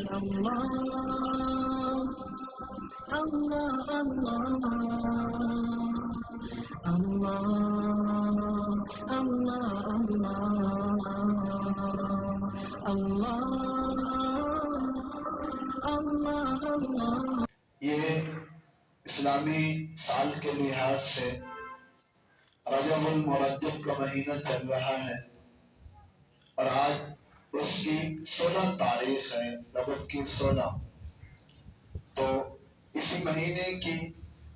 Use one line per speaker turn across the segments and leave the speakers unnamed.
اللہ اللہ اللہ اللہ۔
یہ اسلامی سال کے لحاظ سے رجب المرجب کا مہینہ چل رہا ہے اور آج اس کی 16 تاریخ ہے، رجب کی 16۔ تو اسی مہینے کی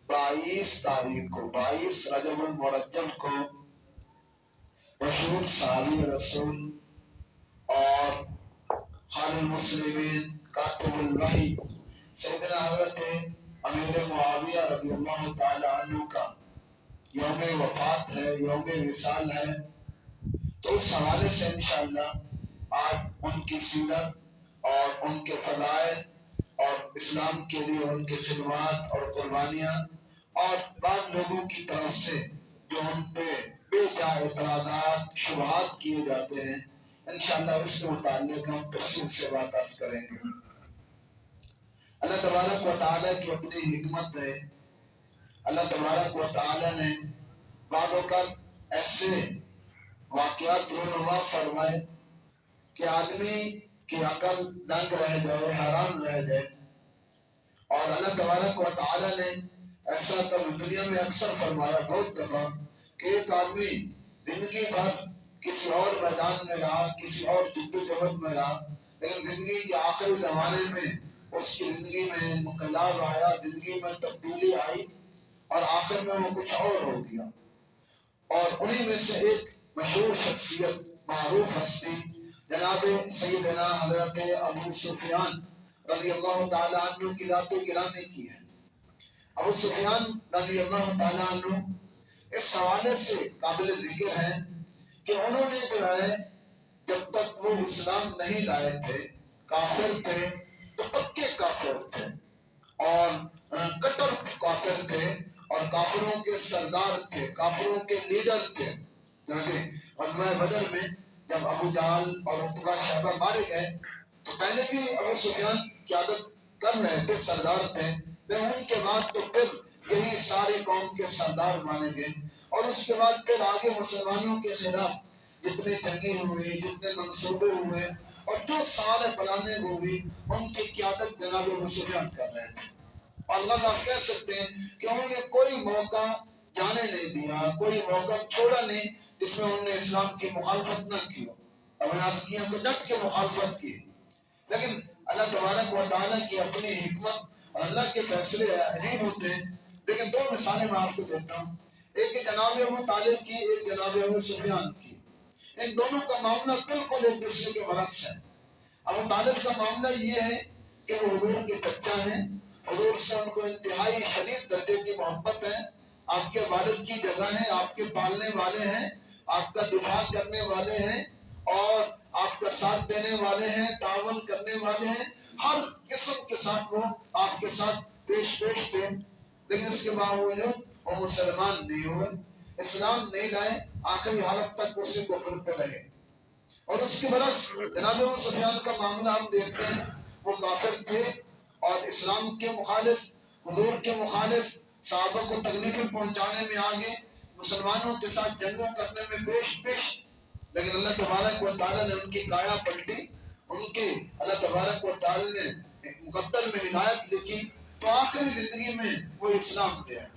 22 تاریخ کو، 22 رجب المرجب کو مشہور صحابی رسول اور خال المسلمین کاتب الوحی سیدنا حضرت امیر معاویہ رضی اللہ تعالی عنہ کا یوم وفات ہے، یوم وصال ہے۔ تو اس حوالے سے انشاءاللہ آج ان کی سیرت اور ان کے فضائل اور اسلام کے لیے ان کی خدمات اور قربانیاں اور بعض لوگوں کی طرف سے جو ان پہ بے جا اعتراضات شبہات کیے جاتے ہیں، انشاءاللہ اس کے متعلق ہم تفصیل سے بات عرض کریں گے۔ اللہ تبارک و تعالیٰ کی اپنی حکمت ہے، اللہ تبارک و تعالیٰ نے بعض اوقات ایسے واقعات رونما فرمائے کہ آدمی کی عقل دنگ رہ جائے، حیران رہ جائے۔ اور اللہ تبارک و تعالیٰ نے ایسا کبھی دنیا میں اکثر فرمایا بہت دفعہ کہ ایک آدمی زندگی بھر کسی اور میدان میں رہا، کسی اور جدوجہد میں رہا، لیکن زندگی کے آخری زمانے میں اس کی زندگی میں انقلاب آیا، زندگی میں تبدیلی آئی اور آخر میں وہ کچھ اور ہو گیا۔ اور انہی میں سے ایک مشہور شخصیت، معروف ہستی جناب سیدنا حضرت ابو سفیان رضی اللہ تعالیٰ عنہ کی ذات گرامی کی ہے۔ ابو سفیان رضی اللہ تعالیٰ عنہ اس حوالے سے قابل ذکر ہے کہ انہوں نے جو ہے جب تک وہ اسلام نہیں لائے تھے، کافر تھے، تو پکے کافر تھے اور کٹر کافر تھے اور کافروں کے سردار تھے، کافروں کے لیڈر تھے۔ غزوہ بدر میں جب ابو جہل اور عتبہ شیبہ مارے گئے تو پہلے بھی ابو سفیان قیادت کر رہے تھے، سردار تھے، لیکن ان کے بعد تو پھر یہی ساری قوم کے سردار مانے گئے۔ اور اس کے بعد پھر آگے مسلمانوں کے خلاف جتنے جنگیں ہوئی، جتنے منصوبے ہوئے اور جو سارے پلانے ہوئی، ان کی قیادت جناب ابو سفیان کر رہے تھے۔ اور اللہ کہہ سکتے ہیں کہ انہوں نے کوئی موقع جانے نہیں دیا، کوئی موقع چھوڑا نہیں جس میں انہوں نے اسلام کی مخالفت نہ کی ہو۔ اب عرض کیا کہ ڈٹ کے مخالفت کی، لیکن اللہ تبارک و تعالیٰ کی اپنی حکمت اور اللہ کے فیصلے عجیب ہوتے ہیں۔ لیکن دو مثالیں میں آپ کو دیتا ہوں، ایک جناب ابو طالب کی، ایک جناب ابو سفیان کی۔ ان دونوں کا معاملہ بالکل ایک دوسرے کے برعکس ہے۔ ابو طالب کا معاملہ یہ ہے کہ وہ حضور کے چچا ہیں، حضور سے ان کو انتہائی شدید درجے کی محبت ہے، آپ کے والد کی جگہ ہیں، آپ کے پالنے والے ہیں، آپ کا دفاع کرنے والے ہیں اور آپ کا ساتھ دینے والے ہیں، تعاون کرنے والے ہیں، ہر قسم کے ساتھ وہ آپ کے ساتھ پیش تھے۔ لیکن اس کے باوجود وہ مسلمان نہیں ہوئے، اسلام نہیں لائے، آخری حالت تک اسی کفر پہ رہے۔ اور اس کے برعکس جناب ابو سفیان کا معاملہ ہم دیکھتے ہیں، وہ کافر تھے اور اسلام کے مخالف، حضور کے مخالف، صحابہ کو تکلیفیں پہنچانے میں آگے، مسلمانوں کے ساتھ جنگوں کرنے میں پیش۔ لیکن اللہ تبارک و تعالیٰ نے ان کی کایا پلٹی، ان کی اللہ تبارک و تعالیٰ نے مقدر میں ہدایت لکھی، تو آخری زندگی میں وہ اسلام لے آئے۔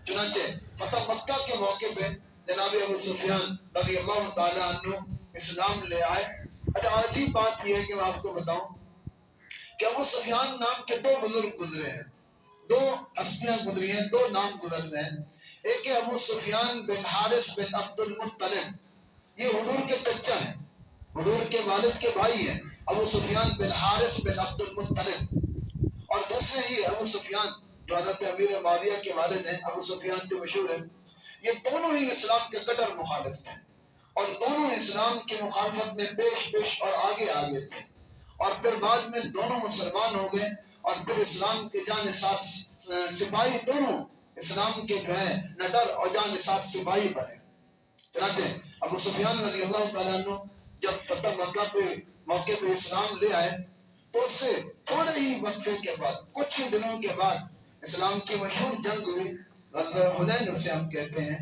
چنانچہ فتح مکہ کے موقع پہ جناب ابو سفیان رضی اللہ تعالیٰ عنہ اسلام لے آئے۔ اچھا عجیب بات یہ ہے کہ میں آپ کو بتاؤں کہ ابو سفیان نام کے دو بزرگ گزرے ہیں، دو ہستیاں گزری ہیں، دو نام گزر رہے ہیں۔ ایک ہے ابو سفیان بن حارث بن عبد المطلب، یہ حضور کے چچا ہیں، حضور کے والد کے بھائی ہیں، ابو سفیان بن حارث بن عبد المطلب۔ اور دوسرے ہی ابو سفیان جو حضرت امیر معاویہ کے والد ہیں، ابو سفیان جو مشہور ہیں، یہ دونوں ہی اسلام کے کٹر مخالف تھے اور دونوں اسلام کی مخالفت میں پیش اور آگے تھے۔ اور پھر بعد میں دونوں مسلمان ہو گئے اور پھر اسلام کے جانثار سپاہی، دونوں اسلام کے جو ہے نڈر اور جانثار سپاہی بنے۔ چنانچہ ابو سفیان رضی اللہ تعالیٰ عنہ جب فتح مکہ پہ موقع پہ اسلام لے آئے تو اس سے تھوڑے ہی وقفے کے بعد، کچھ ہی دنوں کے بعد اسلام کی مشہور جنگ ہوئی، غزوہ حنین اسے ہم کہتے ہیں۔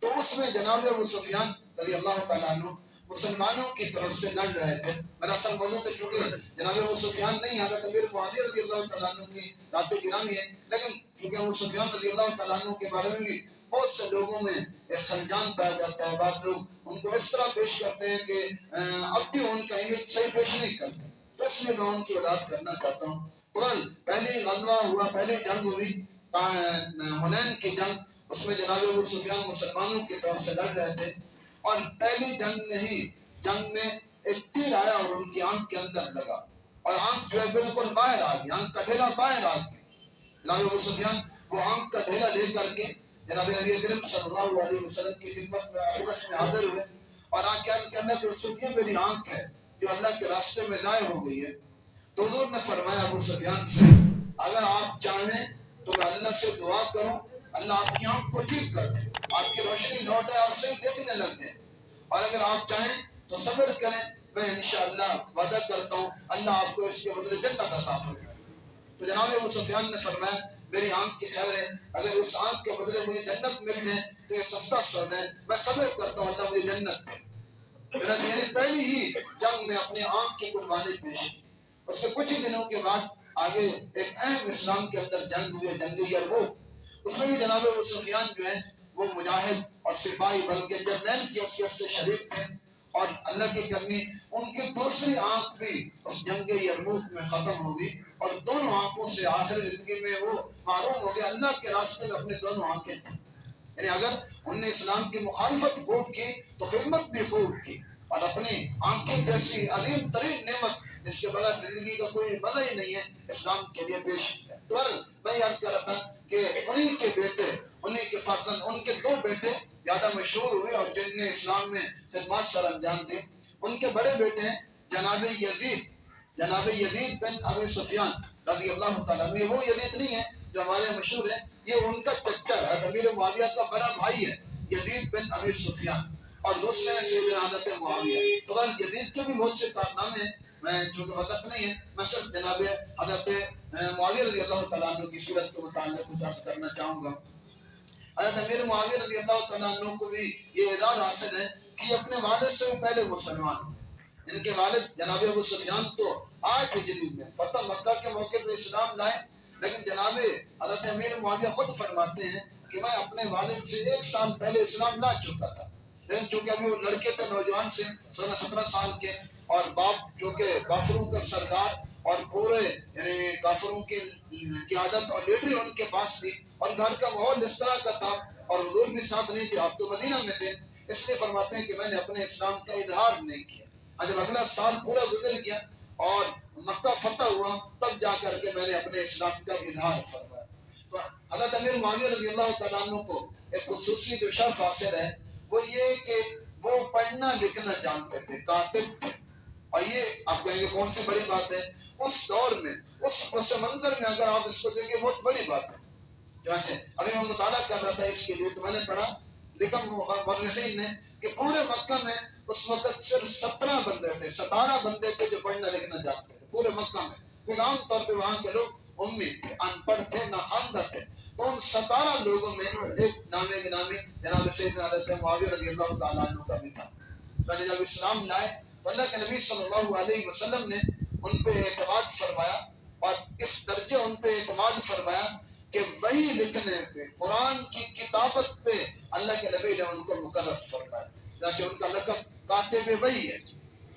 تو اس میں جناب ابو سفیان رضی اللہ تعالیٰ عنہ مسلمانوں کی طرف سے لڑ رہے تھے۔ میرا اصل موضوع تو چونکہ جناب ابو سفیان نہیں، حضرت امیر معاویہ رضی اللہ تعالیٰ عنہ کی ذات گرامی ہے، لیکن چونکہ ابو سفیان رضی اللہ تعالیٰ عنہ کے بارے میں بھی بہت سے لوگوں میں ایک خلجان پایا جاتا ہے، بعض لوگ ان کو اس طرح پیش کرتے ہیں کہ اب بھی ان کا امیج صحیح پیش نہیں کرتے، تو اس لیے میں ان کی وضاحت کرنا چاہتا ہوں۔ پہلی غزوہ ہوا، پہلی جنگ ہوئی حنین کی جنگ، اس میں جناب ابو سفیان مسلمانوں کی طرف سے لڑ رہے تھے، اور پہلی جنگ میں ایک تیر آیا اور ان کی آنکھ کے اندر لگا، اور آنکھ جو ہے بالکل باہر آ گئی، آنکھ کا ڈھیلا باہر آ گیا۔ جناب ابو سفیان وہ آنکھ کا ڈھیلا لے کر کے جناب نبی کریم صلی اللہ علیہ وسلم کی خدمت میں عرس میں حاضر ہوئے، اور آ کے عرض کرنے کو رسول، یہ میری آنکھ ہے جو اللہ کے راستے میں ضائع ہو گئی ہے۔ تو حضور نے فرمایا ابو سفیان سے، اگر آپ چاہیں تو میں اللہ سے دعا کروں، اللہ آپ کی آنکھ کو ٹھیک کر دے، آپ کی روشنی لوٹے اور صحیح دیکھنے لگ جائے، اور اگر آپ چاہیں تو صبر کریں، میں انشاءاللہ وعدہ کرتا ہوں اللہ آپ کو اس کے بدلے جنت عطا فرمائے۔ تو جناب ابو سفیان نے فرمایا میری آنکھ کی خیر ہے، اگر اس آنکھ کے بدلے مجھے جنت مل جائے تو یہ سستا سودا ہے، میں صبر کرتا ہوں، اللہ مجھے جنت دے۔ یعنی پہلی ہی جنگ میں اپنی آنکھ کی قربانی پیش کی۔ اس کے کچھ ہی دنوں کے بعد آگے ایک اہم اسلام کے اندر جنگ ہوئی، جنگ یرموک۔ اس میں بھی جناب ابو سفیان جو ہے وہ مجاہد اور سپاہی بلکہ جرنیل کی حیثیت سے شریک تھے، اور اللہ کی کرنی ان کی دوسری آنکھ بھی اس جنگ یرموک میں ختم ہو گئی، اور دونوں آنکھوں سے آخر زندگی میں وہ معروم ہو گیا۔ اللہ کے راستے میں اپنے دونوں آنکھیں تھیں، یعنی اگر انہوں نے اسلام کی مخالفت خوب کی تو خدمت بھی خوب کی، اور اپنی آنکھیں جیسی عظیم ترین نعمت جس کے بغیر زندگی کا کوئی مزہ ہی نہیں ہے اسلام کے لیے پیش کیا۔ تو میں یہ عرض کر رہا تھا کہ انہی کے بیٹے، انہی کے فرزند، ان کے دو بیٹے زیادہ مشہور ہوئے اور جن نے اسلام میں خدمات سر انجام دی۔ ان کے بڑے بیٹے ہیں جناب یزید بن ابی سفیان رضی اللہ تعالیٰ عنہ۔ وہ یزید نہیں ہے جو ہمارے مشہور ہے، یہ ان کا چچا ہے، امیر معاویہ کا بڑا بھائی ہے یزید بن ابی سفیان، اور دوسرے ہیں سیدنا حضرت معاویہ۔ تو یزید کے بھی بہت سے کارنامے ہیں، میں چونکہ وقت نہیں ہے میں صرف جناب حضرت معاویہ رضی اللہ تعالیٰ عنہ کی سیرت کے متعلق کچھ عرض کرنا چاہوں گا۔ حضرت امیر معاویہ رضی اللہ تعالیٰ عنہ کو بھی یہ اعزاز حاصل ہے کہ یہ اپنے والد سے بھی پہلے مسلمان ہوئے۔ ان کے والد جناب ابو سفیان تو 8 ہجری میں فتح مکہ کے موقع پر اسلام لائے، لیکن جناب حضرت امیر معاویہ خود فرماتے ہیں کہ میں اپنے والد سے 1 سال پہلے اسلام لا چکا تھا، لیکن چونکہ ابھی وہ لڑکے تھے نوجوان سے 16-17 سال کے، اور باپ جو کہ کافروں کا سردار اور پورے یعنی کافروں کی قیادت اور لیڈری ان کے پاس تھی، اور گھر کا ماحول اس طرح کا تھا، اور حضور بھی ساتھ نہیں تھے، آپ تو مدینہ میں تھے، اس لیے فرماتے ہیں کہ میں نے اپنے اسلام کا اظہار نہیں کیا۔ جب اگلا سال پورا گزر گیا اور مکہ فتح ہوا تب جا کر کے میں نے اپنے اسلام کا اظہار فرمایا۔ تو حضرت امیر معاویہ رضی اللہ تعالیٰ عنہ کو ایک خصوصی جو شرف حاصل ہے وہ یہ کہ وہ پڑھنا لکھنا جانتے تھے، کاتب تھے، اور یہ آپ کہیں گے کون سی بڑی بات ہے، اس دور میں اس پس منظر میں اگر آپ اس کو دیکھیں بہت بڑی بات ہے۔ چنانچہ ابھی میں مطالعہ کر رہا تھا اس کے لیے تو میں نے پڑھا، لکھا مورخین نے کہ پورے مکہ میں اس وقت صرف 17 بندے تھے، 17 بندے تھے جو پڑھنا لکھنا جانتے تھے پورے مکہ میں، کیونکہ عام طور پہ وہاں کے لوگ امی تھے، ان پڑھ تھے، ناخواندہ تھے۔ تو ان 17 لوگوں میں ایک نامی گرامی جناب سیدنا حضرت معاویہ رضی اللہ تعالیٰ عنہ کا بھی تھا۔ جب اسلام لائے تو اللہ کے نبی صلی اللہ علیہ وسلم نے ان پہ اعتماد فرمایا، اور اس درجے ان پہ اعتماد فرمایا کہ وہی لکھنے پہ، قرآن کی کتابت پہ اللہ کے نبی نے ان کو مقرر فرمایا، چنانچہ ان کا لقب کاتب وحی ہے۔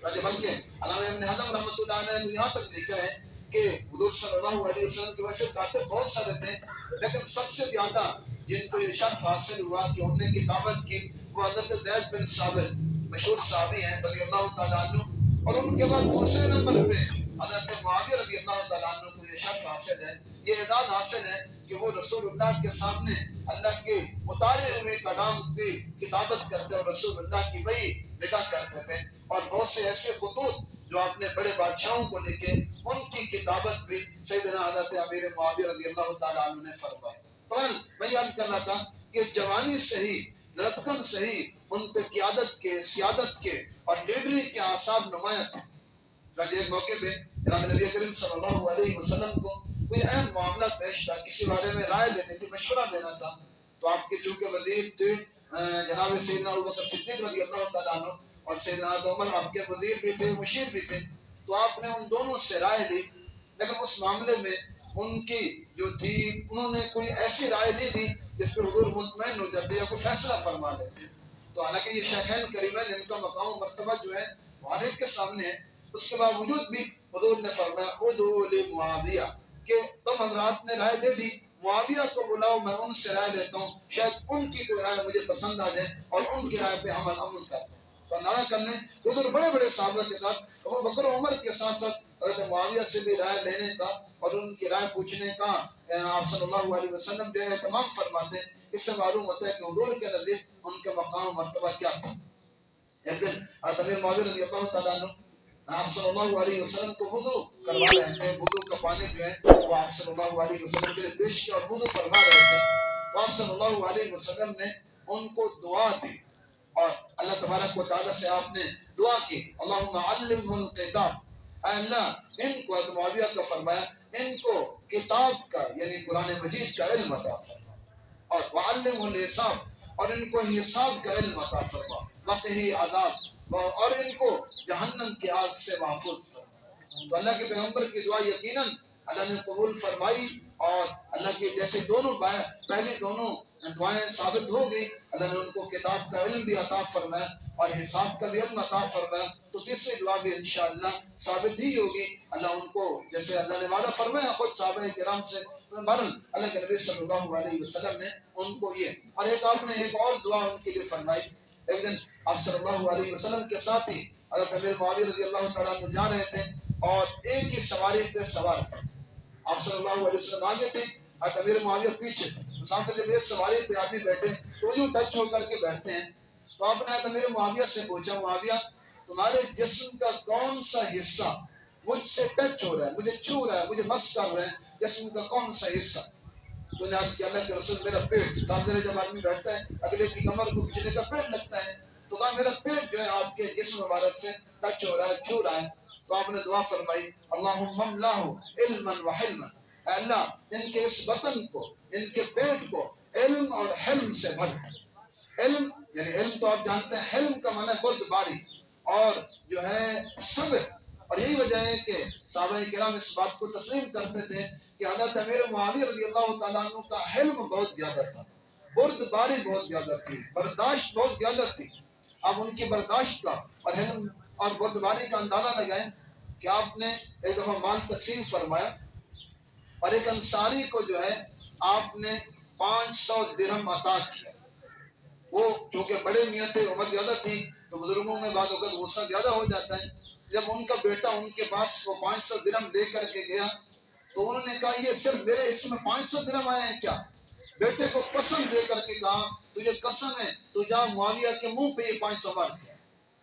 بلکہ علامہ ابن حزم رحمۃ اللہ علیہ نے یہاں تک لکھا ہے کہ حضور صلی اللہ علیہ وسلم کے ویسے کاتب بہت سارے تھے، لیکن سب سے زیادہ جن کو یہ شرف حاصل ہوا کہ انہوں نے کتابت کی وہ حضرت زید بن ثابت مشہور صحابی ہیں رضی اللہ تعالیٰ عنہ، اور ان کے بعد دوسرے نمبر پہ حضرت معاویہ رضی اللہ تعالیٰ عنہ کو یہ شرف حاصل ہے، یہ اعزاز حاصل ہے کہ وہ رسول اللہ کے سامنے اللہ کے اتارے ہوئے کلام کی کتابت کرتے اور رسول اللہ کی وحی لکھا کرتے تھے، اور بہت سے ایسے خطوط جو اپنے بڑے بادشاہوں کو لکھے ان کی کتابت بھی سیدنا حضرت امیر معاویہ رضی اللہ تعالیٰ عنہ نے فرمائی۔ میں یہ عرض کرنا تھا کہ جوانی سے ہی، لڑکپن سے ہی ان پہ قیادت کے، سیادت کے اور لیڈری کے آثار نمایاں تھے۔ ایک موقع پہ جناب نبی کریم صلی اللہ علیہ وسلم کو کوئی اہم معاملہ پیش تھا، کسی بارے میں رائے لینی تھی، مشورہ لینا تھا، تو آپ کے چونکہ وزیر تھے جناب سیدنا ابوبکر صدیق رضی اللہ تعالیٰ عنہ، اور سیدنا عمر آپ کے وزیر بھی تھے، مشیر بھی تھے، تو آپ نے ان دونوں سے رائے لی، لیکن اس معاملے میں ان کی جو تھی انہوں نے کوئی ایسی رائے نہیں دی جس پہ حضور مطمئن ہو جاتے یا کوئی فیصلہ فرما لیتے. تو حالانکہ یہ شیخین کریمین ان کا مقام و مرتبہ جو ہے ہر ایک کے سامنے ہے، اس کے باوجود بھی حضور نے فرمایا ادعوا لمعاویہ کہ تم حضرات نے رائے دے دی، معاویہ کو بلاؤ، میں ان سے رائے لیتا ہوں، شاید ان کی کوئی رائے مجھے پسند آ جائے اور ان کی رائے پہ عمل کر. تو اندازہ کر لیں حضور بڑے بڑے صحابہ کے ساتھ ابو بکر عمر کے ساتھ ساتھ حضرت معاویہ سے بھی رائے لینے کا اور ان کی رائے پوچھنے کا آپ صلی اللہ علیہ وسلم جو ہے اہتمام فرماتے ہیں. اس سے معلوم ہوتا ہے کہ حضور کے نزدیک ان کے مقام و مرتبہ کیا تھا. ایک دن امیر معاویہ رضی اللہ تعالیٰ عنہ آپ صلی اللہ علیہ وسلم کو وضو کروا رہے تھے، وضو کا پانی جو ہے وہ آپ صلی اللہ علیہ وسلم کے لیے پیش کیا اور وضو فرما رہے تھے. تو آپ صلی اللہ علیہ وسلم نے ان کو دعا دی اور اللہ تبارک و تعالیٰ سے آپ نے دعا کی اللہم علمہ الکتاب، اے اللہ ان کو، حضرت معاویہ کا فرمایا ان کو کتاب کا یعنی قرآن مجید کا علم عطا فرما، اور وعلمہ الحساب اور ان کو حساب کا علم عطا فرما، وقہ عذاب اور ان کو جہنم کی آگ سے محفوظ فرما. تو اللہ کے پیغمبر کی دعا یقیناً اللہ نے قبول فرمائی اور اللہ کی جیسے دونوں پہلی دونوں دعائیں ثابت ہو گئی، اللہ نے ان کو کتاب کا علم بھی عطا فرمایا اور حساب کا بھی علم عطا فرمایا. تو تیسری دعا بھی انشاءاللہ ثابت ہی ہوگی، اللہ ان کو جیسے اللہ نے وعدہ فرمایا خود صحابہ کرام سے. تو بہرحال اللہ کے نبی صلی اللہ علیہ وسلم نے ان کو یہ اور آپ نے ایک اور دعا ان کے لیے فرمائی. ایک دن آپ صلی اللہ علیہ وسلم کے ساتھ ہی حضرت امیر معاویہ رضی اللہ تعالیٰ عنہ جا رہے تھے اور ایک ہی سواری پہ سوار تھے. آپ صلی اللہ علیہ وسلم آگے تھے، حضرت امیر معاویہ پیچھے تھے. ساتھ جب ایک سواری پہ آدمی بیٹھے تو یوں ٹچ ہو کر کے بیٹھتے ہیں. تو آپ نے حضرت امیر معاویہ سے پوچھا معاویہ تمہارے جسم کا کون سا حصہ مجھ سے ٹچ ہو رہا ہے، مجھے چھو رہا ہے، مجھے مس کر رہا ہے، جسم کا کون سا حصہ؟ تو نے عرض کیا اللہ کے رسول میرا پیٹ. سامنے جب آدمی بیٹھتا ہے اگلے کی کمر کو کھچنے کا پیٹ لگتا ہے، تو کہا میرا پیٹ جو ہے آپ کے جسم مبارک سے ٹچ ہو رہا ہے، چھو رہا ہے. تو آپ نے دعا فرمائی اللہم املہ علما وحلما، اے اللہ ان کے اس بطن کو، ان کے پیٹ کو علم اور حلم سے بھر. علم یعنی علم تو آپ جانتے ہیں، حلم کا معنی بردباری اور جو ہے صبر. اور یہی وجہ ہے کہ صحابہ کرام اس بات کو تسلیم کرتے تھے کہ حضرت امیر معاویہ رضی اللہ تعالیٰ عنہ کا حلم بہت زیادہ تھا، بردباری بہت زیادہ تھی، برداشت بہت زیادہ تھی. اب ان کی برداشت کا اور حلم اور بردباری کا اندازہ لگائیں کہ آپ نے ایک دفعہ مال تقسیم فرمایا اور ایک انصاری کو جو ہے آپ نے 500 درہم عطا کیا. وہ چونکہ بڑے میاں تھے، عمر زیادہ تھی، تو بزرگوں میں بعض اوقات غصہ زیادہ ہو جاتا ہے. جب ان کا بیٹا ان کے پاس وہ 500 درہم لے کر کے گیا تو انہوں نے کہا یہ صرف میرے اس میں 500 درہم آئے ہیں کیا؟ بیٹے کو قسم دے کر کے کہا تجھے قسم ہے تو جا معاویہ کے منہ پہ یہ 500 مار دیا.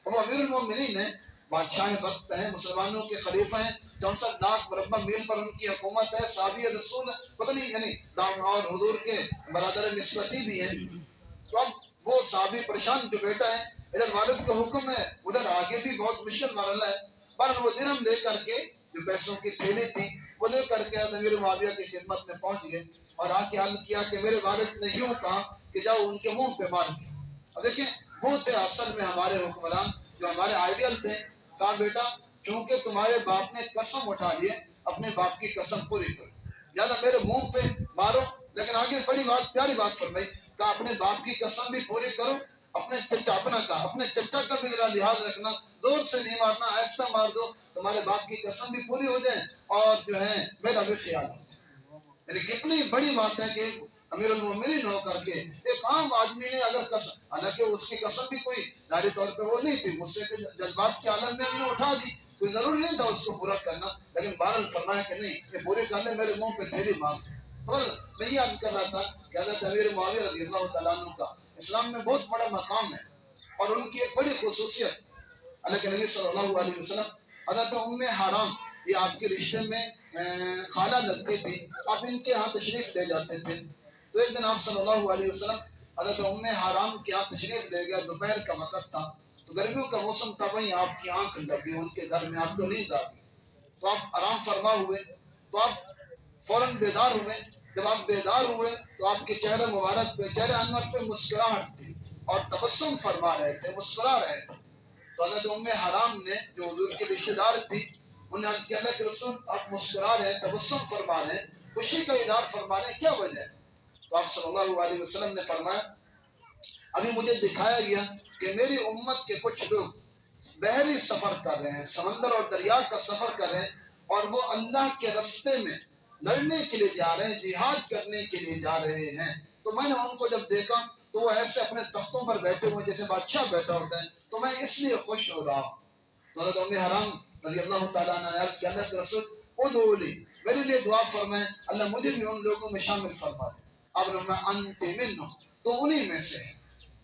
وہ امیر المومنین ہیں، بادشاہ وقت ہیں، مسلمانوں کے خلیفہ ہیں، 64 لاکھ مربع میل پر ان کی حکومت ہے، صحابی رسول پتہ نہیں یعنی دام اور حضور کے برادر نسبتی بھی ہیں. تو اب وہ صحابی پریشان جو بیٹا ہے، ادھر والد کا حکم ہے، ادھر آگے بھی بہت مشکل مرحلہ ہے. پر وہ درہم لے کر کے جو پیسوں کی تھیلی تھی وہ لے کر کے امیر معاویہ کی خدمت میں پہنچ گئے اور آ کے عرض کیا کہ میرے والد نے یوں کہا کہ جاؤ ان کے منہ پہ مار دیا. اور دیکھیں وہ تھے اصل میں ہمارے حکمران جو ہمارے آئیڈیل تھے. کہا بیٹا چونکہ تمہارے باپ نے قسم اٹھا لی ہے اپنے باپ کی قسم پوری کرو، لہٰذا میرے منہ پہ مارو. لیکن آگے بڑی بات پیاری بات فرمائی، کہا اپنے باپ کی قسم بھی پوری کرو، اپنے چچا اپنے چچا کا بھی ذرا لحاظ رکھنا، زور سے نہیں مارنا، آہستہ مار دو، تمہارے باپ کی قسم بھی پوری ہو جائے اور جو ہے میرا بھی خیال ہو جائے. یعنی کتنی بڑی بات ہے کہ امیر المومنین ہو کر کے ایک عام آدمی نے اگر قسم، حالانکہ اس کی قسم بھی کوئی ظاہری طور پہ وہ نہیں تھی، غصے کے جذبات کے عالم میں انہوں نے اٹھا دی، کوئی ضروری نہیں تھا اس کو پورا کرنا، لیکن بہرحال فرمایا کہ نہیں یہ پورے کرنے میرے منہ پہ تھیلی مار. اور میں یہ عرض کر رہا تھا کہ حضرت امیر معاویہ رضی اللہ تعالیٰ عنہ کا اسلام میں بہت بڑا مقام ہے اور ان کی ایک بڑی خصوصیت اللہ کے نبی صلی اللہ علیہ وسلم حضرت ام حرام یہ آپ کے رشتے میں خالہ لگتی تھی، آپ ان کے ہاں تشریف لے جاتے تھے. تو ایک دن آپ صلی اللہ علیہ وسلم حضرت ام حرام کے ہاں تشریف لے گیا، دوپہر کا وقت تھا تو گرمیوں کا موسم تھا، وہیں آپ کی آنکھ لگی، ان کے گھر میں آپ کو نیند آ گئی. تو آپ آرام فرما ہوئے، تو آپ فوراً بیدار ہوئے. جب آپ بیدار ہوئے تو آپ کے چہرے مبارک پہ، چہرے انور پہ مسکراہٹ تھی اور تبسم فرما رہے تھے، مسکرا رہے تھے. تو حضرت ام حرام نے جو حضور کی رشتہ دار تھی، انہوں نے عرض کیا اللہ کے رسول آپ مسکرا رہے ہیں، تبسم فرما رہے ہیں، خوشی کا اظہار فرما رہے ہیں، کیا وجہ ہے؟ تو آپ صلی اللہ علیہ وسلم نے فرمایا ابھی مجھے دکھایا گیا کہ میری امت کے کچھ لوگ بحری سفر کر رہے ہیں، سمندر اور دریا کا سفر کر رہے ہیں، اور وہ اللہ کے رستے میں لڑنے کے لیے جا رہے ہیں، جہاد کرنے کے لیے جا رہے ہیں. تو میں نے ان کو جب دیکھا تو وہ ایسے اپنے تختوں پر بیٹھے ہوئے جیسے بادشاہ بیٹھا ہوتا ہے، تو میں اس لیے خوش ہو رہا ہوں. تو حضرت ام حرام رضی اللہ تعالیٰ عنہ نے عرض کیا اللہ کے رسول ادعو لی، میرے لیے دعا فرمائیں، اللہ مجھے بھی ان لوگوں میں شامل فرما دے. آپ نے فرمایا انت منہم، تو انہی میں سے ہے.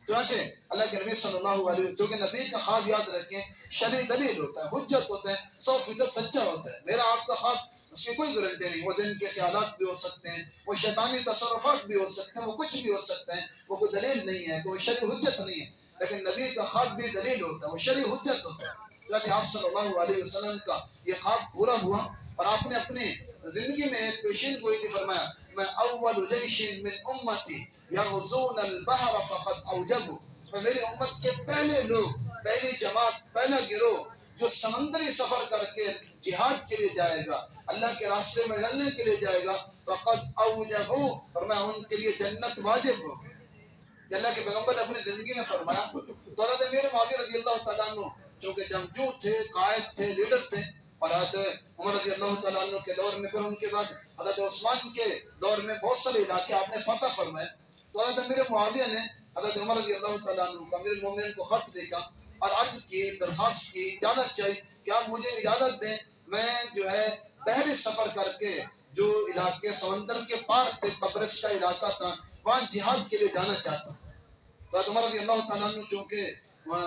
چنانچہ اللہ کے نبی صلی اللہ علیہ وسلم، جو کہ نبی کا خواب یاد رکھیں شرعی دلیل ہوتا ہے، حجت ہوتا ہے، 100% سچا ہوتا ہے. میرا آپ کا خواب اس کی کوئی گارنٹی نہیں، وہ دن کے خیالات بھی ہو سکتے ہیں، وہ شیطانی تصرفات بھی ہو سکتے ہیں، وہ کچھ بھی ہو سکتے ہیں، وہ کوئی دلیل نہیں ہے، کوئی شرعی حجت نہیں ہے. لیکن نبی کا خواب بھی دلیل ہوتا ہے، وہ شرعی حجت ہوتا ہے. چنانچہ آپ صلی اللہ علیہ وسلم کا یہ خواب پورا ہوا اور آپ نے اپنی زندگی میں ایک پیشین گوئی تھی، فرمایا میں اول جیش من امتی یغزون البحر فقد اوجبوا، اور میری امت کے پہلے لوگ، پہلی جماعت، پہلا گروہ جو سمندری سفر کر کے جہاد کے لیے جائے گا، اللہ کے راستے میں لڑنے کے لیے جائے گا، فقد اوجبوا، فرمایا ان کے لیے جنت واجب ہوگی. اللہ کے پیغمبر نے اپنی زندگی میں فرمایا. تو حضرت امیر معاویہ رضی اللہ تعالیٰ عنہ چونکہ جنگجو تھے، قائد تھے، لیڈر تھے، اور حضرت عمر رضی اللہ تعالیٰ عنہ کے دور میں، پھر ان کے بعد حضرت عثمان کے دور میں بہت سارے علاقے آپ نے فتح فرمائے. تو حضرت امیر معاویہ نے حضرت عمر رضی اللہ تعالیٰ عنہ کو، امیر المومنین کو خط لکھا اور عرض کی، درخواست کی، اجازت چاہیے کہ آپ مجھے اجازت دیں، میں جو ہے بحری سفر کر کے جو علاقے سمندر کے پار تھے، قبرص کا علاقہ تھا، وہاں جہاد کے لیے جانا چاہتا ہوں. تو عمر رضی اللہ تعالیٰ عنہ چونکہ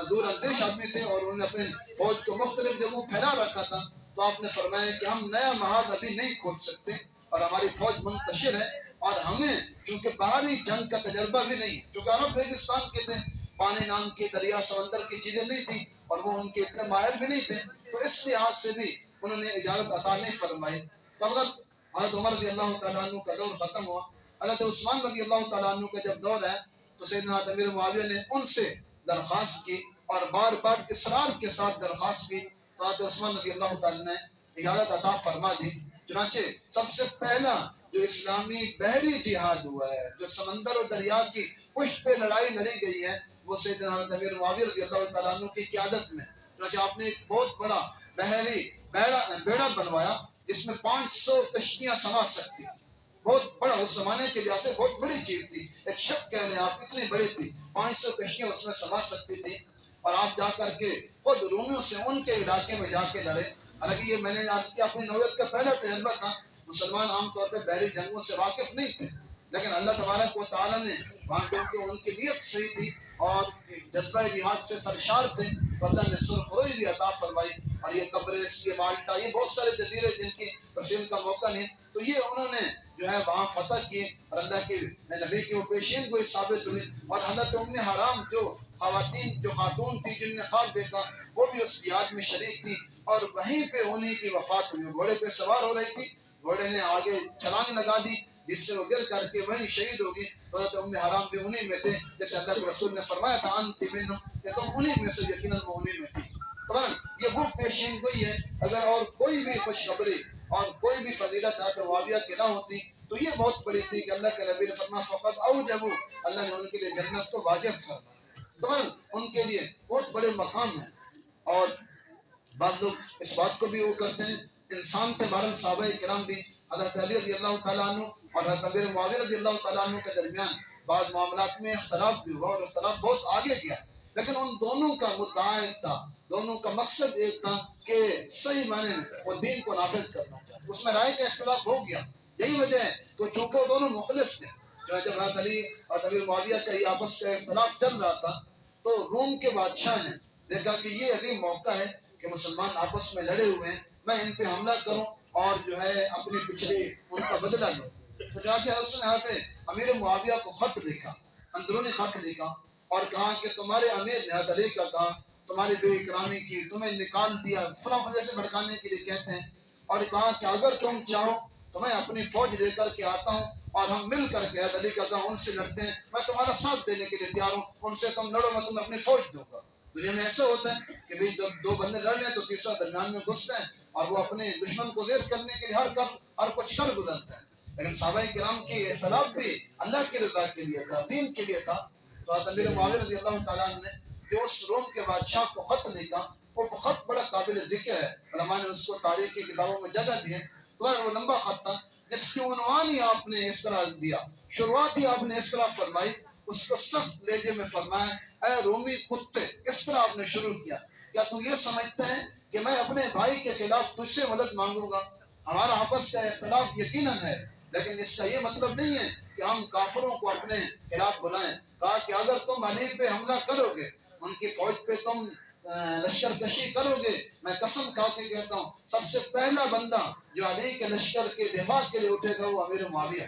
دور اندیش آدمی تھے اور انہوں نے اپنے فوج کو مختلف جگہوں پھیلا رکھا تھا، تو آپ نے فرمایا کہ ہم نیا محاذ ابھی نہیں کھول سکتے اور ہماری فوج منتشر ہے، اور ہمیں چونکہ باہری جنگ کا تجربہ بھی نہیں، چونکہ عرب ریگستان کے تھے، پانی نام کی، دریا سمندر کی چیزیں نہیں تھی اور وہ ان کے اتنے ماہر بھی نہیں تھے، تو اس لحاظ سے بھی انہوں نے اجازت عطا نہیں فرمائی. تو اگر حضرت عمر رضی اللہ تعالیٰ عنہ کا دور ختم ہوا، حضرت عثمان رضی اللہ تعالیٰ عنہ کا جب دور ہے تو سیدنا امیر معاویہ نے ان سے درخواست کی اور بار بار اصرار کے ساتھ درخواست کی. تو حضرت عثمان رضی اللہ تعالیٰ نے اجازت عطا فرما دی. چنانچہ سب سے پہلا جو اسلامی بحری جہاد ہوا ہے، جو سمندر و دریا کی پشت پہ لڑائی لڑی گئی ہے، وہ سیدنا حضرت امیر معاویہ رضی اللہ تعالیٰ عنہ کی قیادت میں. چنانچہ آپ نے ایک بہت بڑا بحری بیڑا بنوایا جس میں 500 کشتیاں سما سکتی، بہت بڑا، اس زمانے کے لحاظ سے بہت بڑی چیز تھی. ایک شپ کہہ لیں آپ، اتنی بڑی تھی، 500 کشتیاں اس میں سما سکتی تھی. اور آپ جا کر کے خود رومیوں سے ان کے علاقے میں جا کے لڑے. حالانکہ یہ میں نے عرض کیا اپنی نوعیت کا پہلا تجربہ تھا، مسلمان عام طور پہ بحری جنگوں سے واقف نہیں تھے، لیکن اللہ تبارک و تعالیٰ نے وہاں کیونکہ ان کی نیت صحیح تھی اور جذبہ جہاد سے سرشار تھے، تو اللہ نے سرخروئی بھی عطا فرمائی. اور یہ قبرص، یہ مالٹا، یہ بہت سارے جزیرے جن کی تفصیل کا موقع نہیں، تو یہ انہوں نے جو ہے وہاں فتح کیے اور اللہ کے نبی کی وہ پیشین گوئی ثابت ہوئی. اور حضرت ام حرام جو خاتون تھی جن نے خواب دیکھا، وہ بھی اس جہاد میں شریک تھی اور وہیں پہ انہی کی وفات ہوئی. گھوڑے پہ سوار ہو رہی تھی، گھوڑے نے آگے چھلانگ لگا دی جس سے وہ گر کر کے وہیں شہید ہوگی. حضرت ام حرام بھی انہی میں تھے، جیسے اللہ کے رسول نے فرمایا تھا انت منہم، کہ تم انہی میں سے، یقیناً وہ انہی میں تھی. تو یہ وہ پیشین گوئی ہے. اگر اور کوئی بھی خوشخبری اور کوئی بھی فضیلت حضرت معاویہ کی نہ ہوتی تو یہ بہت بڑی تھی کہ اللہ کے نبی نے فرمایا فقط اوجبوا، اللہ نے ان کے لیے جنت کو واجب فرما دیا. تو ان کے لیے بہت بڑے مقام ہیں. اور بعض لوگ اس بات کو بھی وہ کرتے ہیں، انسان تھے بہرحال صحابہ کرام بھی، حضرت علی رضی اللہ تعالیٰ عنہ اور حضرت امیر معاویہ رضی اللہ تعالیٰ عنہ کے درمیان بعض معاملات میں اختلاف بھی ہوا اور اختلاف بہت آگے گیا، لیکن ان دونوں کا مدعا ایک تھا، دونوں کا مقصد ایک تھا کہ صحیح معنی میں وہ دین کو نافذ کرنا چاہتے. اس میں رائے کا اختلاف ہو گیا، یہی وجہ ہے کہ چونکہ وہ دونوں مخلص تھے. جب حضرت علی اور امیر معاویہ کا یہ آپس کا اختلاف چل رہا تھا تو روم کے بادشاہ نے دیکھا کہ یہ عظیم موقع ہے کہ مسلمان آپس میں لڑے ہوئے ہیں، میں ان پہ حملہ کروں اور جو ہے اپنی پچھڑے ان کا بدلہ لوں. تو جا کے اس نے امیر معاویہ کو خط لکھا، اندرونی خط لکھا اور کہا کہ تمہارے امیر نے حضرت علی کا کہا تمہاری بے اکرامی کی، تمہیں نکال دیا، فلاں وجہ سے بھڑکانے کے لیے کہتے ہیں. اور کہا کہ اگر تم چاہو تو میں اپنی فوج لے کر کے آتا ہوں اور ہم مل کر کے علی کا کہا ان سے لڑتے ہیں، میں تمہارا ساتھ دینے کے لیے تیار ہوں، ان سے تم لڑو میں تمہیں اپنی فوج دوں گا۔ دنیا میں ایسا ہوتا ہے کہ بھئی جب دو بندے لڑ رہے ہیں تو تیسرا درمیان میں گھستا ہے اور وہ اپنے دشمن کو زیر کرنے کے لیے ہر کچھ کر گزرتا ہے۔ لیکن صحابہ کرام کی اختلاف بھی اللہ کی رضا کے لیے تھا، دین کے لیے تھا۔ تو حضرت امیر معاویہ رضی اللہ تعالیٰ عنہ نے جو اس روم کے بادشاہ کو خط لکھا وہ بہت بڑا قابل ذکر ہے، علماء نے اس کو تاریخ کی کتابوں میں جگہ دی ہے۔ تو وہ لمبا خط تھا جس کی عنوان ہی آپ نے اس طرح دیا، شروعات ہی آپ نے اس طرح فرمائی، اس کو سخت لہجے میں فرمایا، اے رومی کتے، اس طرح آپ نے شروع کیا، کیا تو یہ سمجھتا ہے کہ میں اپنے بھائی کے خلاف تجھ سے مدد مانگوں گا؟ ہمارا آپس کا اختلاف یقیناً ہے، لیکن اس کا یہ مطلب نہیں ہے کہ ہم کافروں کو اپنے خلاف بلائیں۔ کہا کہ اگر تم علی پہ حملہ کرو گے، ان کی فوج پہ تم لشکر کشی کرو گے، میں قسم کھا کے کہتا ہوں سب سے پہلا بندہ جو علی کے لشکر کے دفاع کے لیے اٹھے گا وہ امیر معاویہ۔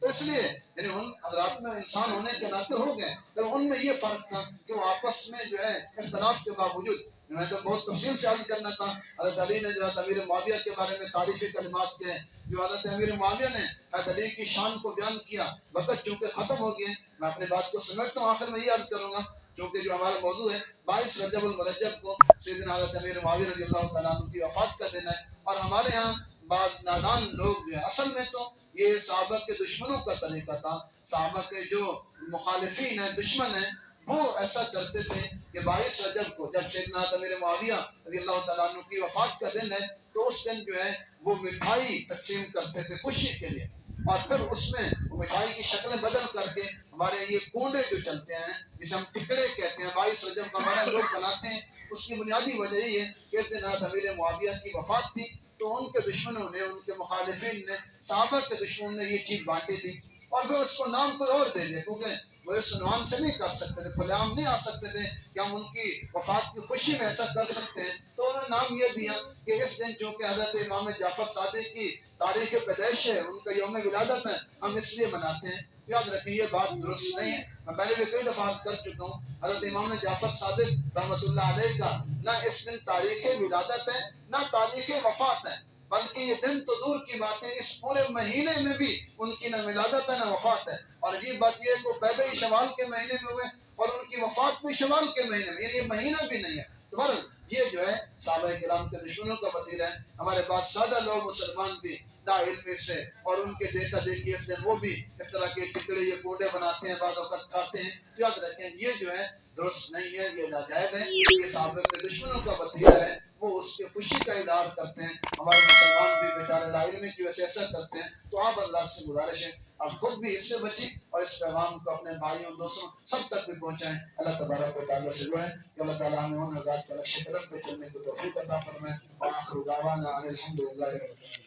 تو اس لیے یعنی ان حضرات میں انسان ہونے کے ناطے ہو گئے، لیکن ان میں یہ فرق تھا کہ وہ آپس میں جو ہے اختلاف کے باوجود، میں تو بہت تفصیل سے عرض کرنا تھا، حضرت علی نے جو حضرت امیر معاویہ کے بارے میں تعریفی کلمات کہے، جو حضرت امیر معاویہ نے حضرت علی کی شان کو بیان کیا۔ وقت چونکہ ختم ہو گئے، میں اپنی بات کو سمیٹتا ہوں، آخر میں یہ عرض کروں گا چونکہ جو ہمارا موضوع ہے 22 رجب المرجب کو سیدنا حضرت امیر معاویہ رضی اللہ تعالیٰ عنہ کی وفات کا دن ہے، اور ہمارے ہاں بعض نادان لوگ جو ہے، اصل میں تو یہ صحابہ کے دشمنوں کا طریقہ تھا، صحابہ کے جو مخالفین ہیں، دشمن ہیں، وہ ایسا کرتے تھے کہ 22 رجب کو جب سیدنا امیر معاویہ رضی اللہ تعالیٰ عنہ کی وفات کا دن ہے تو اس دن جو ہے وہ مٹھائی تقسیم کرتے تھے خوشی کے لیے، اور پھر اس میں وہ مٹھائی کی شکلیں بدل کر کے ہمارے یہ کونڈے جو چلتے ہیں جسے ہم ٹکڑے کہتے ہیں 22 رجب کو ہمارے لوگ بناتے ہیں، اس کی بنیادی وجہ یہ ہے کہ اس دن امیر معاویہ کی وفات تھی، تو ان کے دشمنوں نے، ان کے مخالفین نے، صحابہ کے دشمنوں نے یہ چیز بانٹی تھی، اور پھر اس کو نام کوئی اور دے دیا، کیونکہ وہ اس عنوان سے نہیں کر سکتے تھے، کھلے عام نہیں آ سکتے تھے کہ ہم ان کی وفات کی خوشی میں ایسا کر سکتے ہیں، تو انہوں نے نام یہ دیا کہ اس دن چونکہ حضرت امام جعفر صادق کی تاریخ پیدائش ہے، ان کا یوم ولادت ہے، ہم اس لیے مناتے ہیں۔ یاد رکھیں یہ بات درست نہیں ہے، میں پہلے بھی کئی دفعہ عرض کر چکا ہوں، حضرت امام جعفر صادق رحمۃ اللہ علیہ کا نہ اس دن تاریخ ولادت ہے نہ تاریخ وفات ہے، بلکہ یہ دن تو دور کی بات ہے، اس پورے مہینے میں بھی ان کی نہ ولادت ہے نہ وفات ہے، اور عجیب بات یہ ہے کہ وہ پیدا ہی شوال کے مہینے میں ہوئے اور ان کی وفات بھی شوال کے مہینے میں، یعنی یہ مہینہ بھی نہیں ہے۔ تو بہرحال یہ جو ہے صحابہ کرام کے دشمنوں کا وتیرہ ہے، ہمارے پاس سادہ لوگ مسلمان بھی نا علمی سے اور ان کے دیکھا دیکھی اس دن وہ بھی اس طرح کے ٹکڑے یہ کوڈے بناتے ہیں، بعض اوقات کھاتے ہیں، یاد رکھیں یہ جو ہے درست نہیں ہے، یہ ناجائز ہے، یہ صحابہ کے دشمنوں کا وتیرہ ہے، وہ اس کی خوشی کا اظہار کرتے ہیں، ہمارے مسلمان بھی بیچارے لا علمی کی وجہ سے ایسا کرتے ہیں، تو آپ اللہ سے گزارش ہے آپ خود بھی اس سے بچیں اور اس پیغام کو اپنے بھائیوں دوستوں سب تک بھی پہنچائیں۔ اللہ تبارک و تعالیٰ سے دعا ہے کہ اللہ تعالیٰ ہمیں ان حضرات کے نقش قدم پہ چلنے کی توفیق عطا فرمائے۔ وآخر دعوانا ان الحمد للہ رب العالمین۔